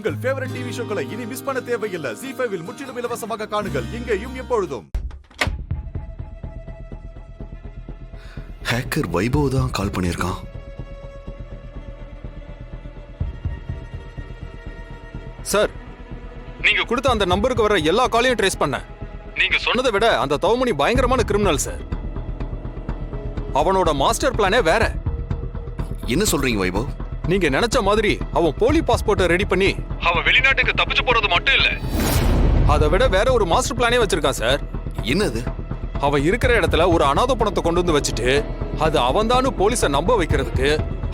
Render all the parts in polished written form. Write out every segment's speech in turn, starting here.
உங்கள் favourite TV ஷோக்களை இனி miss பண்ண தேவையில்லை. ZEE5 இல் முற்றிலும் இலவசமாக காணுங்கள். இங்கேயும் எப்பொழுதும். ஹேக்கர் வைபவ் தான் கால் பண்ணியிருக்கான். சார், நீங்க கொடுத்த அந்த நம்பருக்கு வர எல்லா காலையும் ட்ரேஸ் பண்ண. நீங்க சொன்னதை விட அந்த தவமணி பயங்கரமான கிரிமினல் சார். அவனோட மாஸ்டர் பிளானே வேற. என்ன சொல்றீங்க வைபவ்? நீங்க நினைச்ச மாதிரி அவன் போலி பாஸ்போர்ட்டை ரெடி பண்ணி அவன் வெளிநாட்டுக்கு தப்பிச்சு போறது மட்டும் இல்ல, அதை விட வேற ஒரு மாஸ்டர் பிளானே வச்சிருக்கான் சார். என்னது? அவன் இருக்கிற இடத்துல ஒரு அனாதை பணத்தை கொண்டு வந்து வச்சுட்டு அது அவன்தானு போலீஸை நம்ப வைக்கிறதுக்கு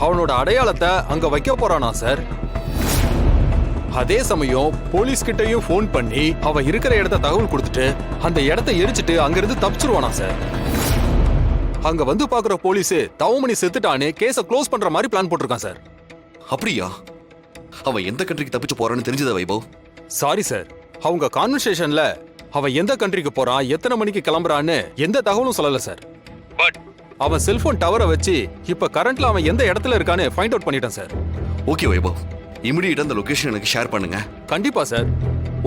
அவனோட அடையாளத்தை அங்க வைக்க போறானா சார். அதே சமயம் போலீஸ் கிட்டையும் போன் பண்ணி அவன் இருக்கிற இடத்த தகவல் கொடுத்துட்டு அந்த இடத்தை எரிச்சிட்டு அங்கிருந்து தப்பிச்சிருவானா சார். அங்க வந்து பாக்குற போலீஸ் தவமணி செத்துட்டான்னு கேஸ க்ளோஸ் பண்ற மாதிரி பிளான் போட்டிருக்கான் சார். அப்படியா? அவன் எந்த கண்ட்ரிக்கு தப்பிச்சு போறான்னு தெரிஞ்சதா வைபவ்? சாரி சார், அவங்க கான்வர்சேஷன்ல அவன் எந்த கண்ட்ரிக்கு போறான், எத்தனை மணிக்கு கிளம்புறான்னு எந்த தகவலும் சொல்லல சார். பட் அவன் செல்போன் டவரை வச்சு இப்ப கரண்ட்ல அவன் எந்த இடத்துல இருக்கான்னு ஃபைண்ட் அவுட் பண்ணிட்டான் சார். ஓகே வைபவ், இமிடியேட்டா அந்த லொகேஷன் எனக்கு ஷேர் பண்ணுங்க. கண்டிப்பா சார்,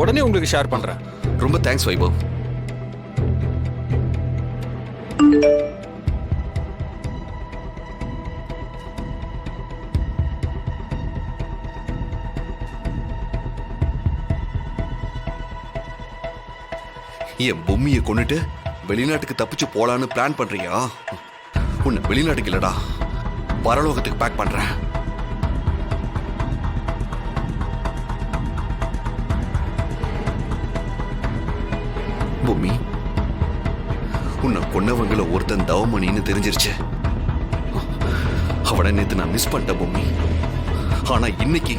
உடனே உங்களுக்கு ஷேர் பண்றேன். ரொம்ப தேங்க்ஸ் வைபவ். என் பொம்மியை கொண்டுட்டு வெளிநாட்டுக்கு தப்பிச்சு போலான்னு பிளான் பண்றியா? உன்னை வெளிநாட்டுக்கு இல்லடா, பரலோகத்துக்கு பேக் பண்றேன். பொம்மி, உன்னை கொன்னவங்கள ஒருத்தன் தவமணின்னு தெரிஞ்சிருச்சு. அவனை நேத்து நான் மிஸ் பண்ணிட்டேன் பொம்மி. ஆனா இன்னைக்கு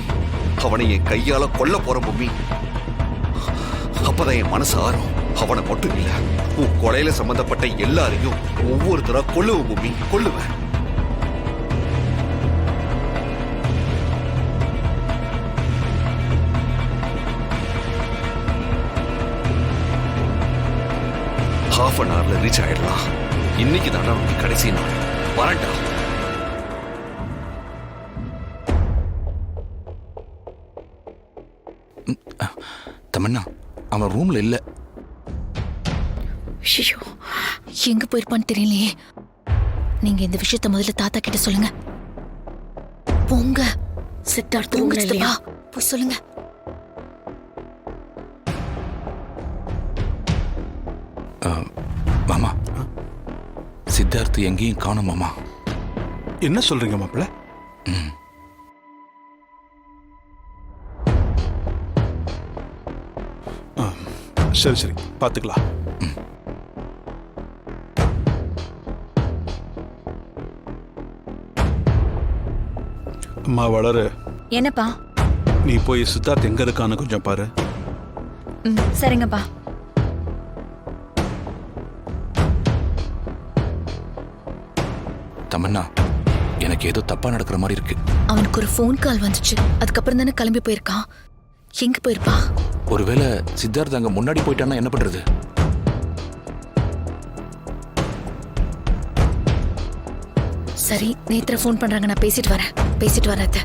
அவனை என் கையால கொல்ல போறேன் பொம்மி. அப்பதான் என் மனசு ஆறும். அவனை மட்டும் இல்ல, உன் கொலையில சம்பந்தப்பட்ட எல்லாரையும் ஒவ்வொருத்தரா கொல்லுவேன் பூமி, கொல்லுவேன். half an hourல ரீச் ஆயிடலாம். இன்னைக்கு தாண்டா உனக்கு கடைசி நாள். வரண்டா. தமன்னா, அவன் ரூம்ல இல்ல. ஐயோ, எங்க போயிருப்பான்னு தெரியலையே. நீங்க இந்த விஷயத்த முதல்ல தாத்தா கிட்ட சொல்லுங்க. போங்க சித்தார்த்த, போய் சொல்லுங்க. மாமா, சித்தார்த் எங்கேயும் காணோம் மாமா. என்ன சொல்றீங்க மாப்பிள்ள? சரி சரி, பாத்துக்கலாம். அம்மா வளரு. என்னப்பா? நீ போய் சித்தார்த் எங்க இருக்கான்னு கொஞ்சம் பாரு. சரிங்கப்பா. தமன்னா, எனக்கு ஏதோ தப்பா நடக்கிற மாதிரி இருக்கு. அவனுக்கு ஒரு ஃபோன் கால் வந்துச்சு, அதுக்கப்புறம் தானே கிளம்பி போயிருக்கான். எங்க போயிருப்பா? ஒருவேளை சித்தார்த் அங்க முன்னாடி போயிட்டான்னா என்ன பண்றது? சரி, நேத்ரா ஃபோன் பண்றாங்க, நான் பேசிட்டு வரேன் அத்தை.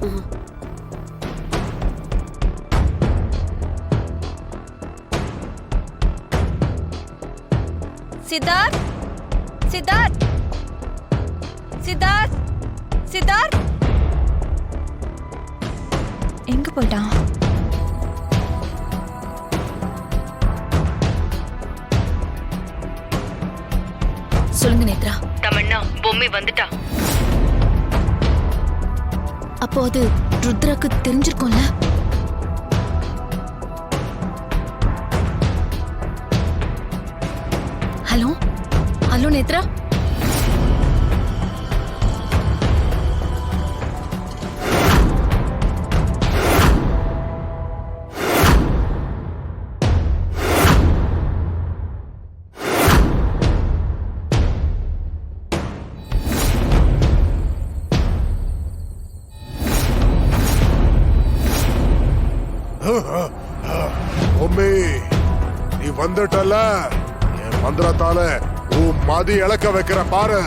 சித்தார்த், சித்தார்த், சித்தார்த், சித்தார்த் எங்க போயிட்டான்? சொல்லுங்க நேத்ரா. தமன்னா, பொம்மி வந்துட்டா. அப்போ அது ருத்ராக்கு தெரிஞ்சிருக்கும்ல? Hello hello Nethra. பொம்மி, நீ வந்துட்டல, என் மந்திரத்தால உன் மதி இழக்க வைக்கிற பாரு.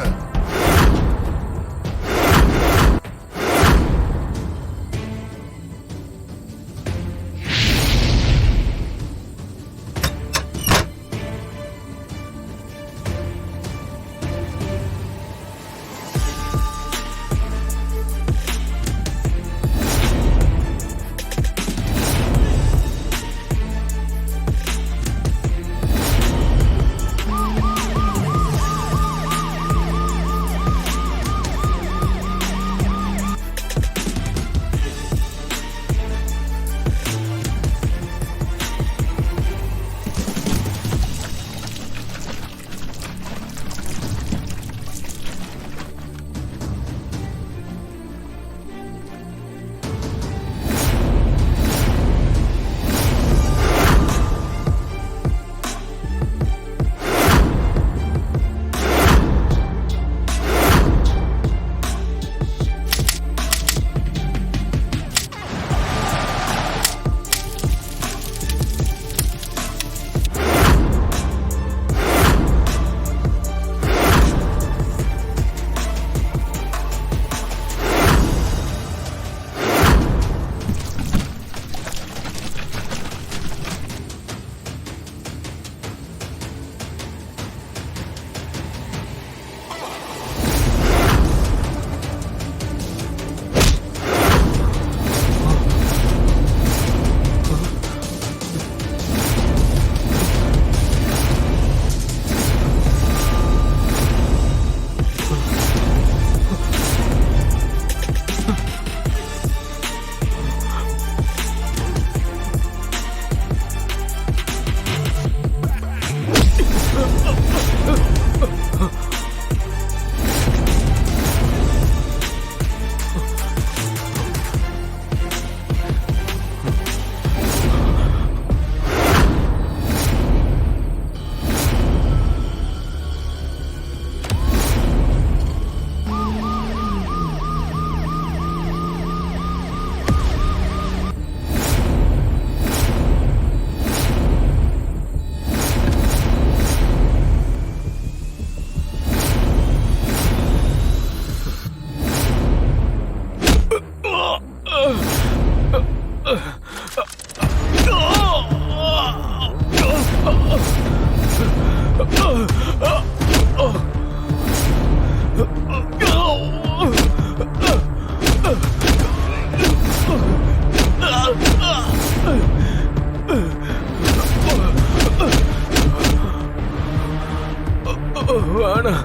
வேணாம்,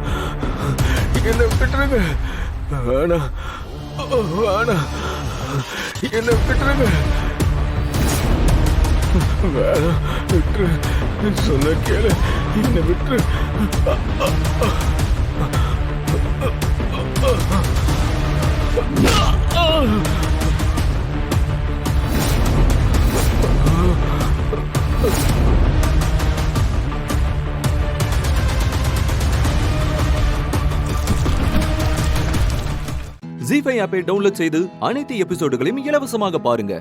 என்னை விட்டுருங்க. வேணாம், வேணாம், என்னை விட்டுருங்க. வேணாம், விட்டுரு. சொன்ன கேளு, என்னை விட்டுரு. ஜீ5 ஆப்பை டவுன்லோட் செய்து அனைத்து எபிசோடுகளையும் இலவசமாக பாருங்க.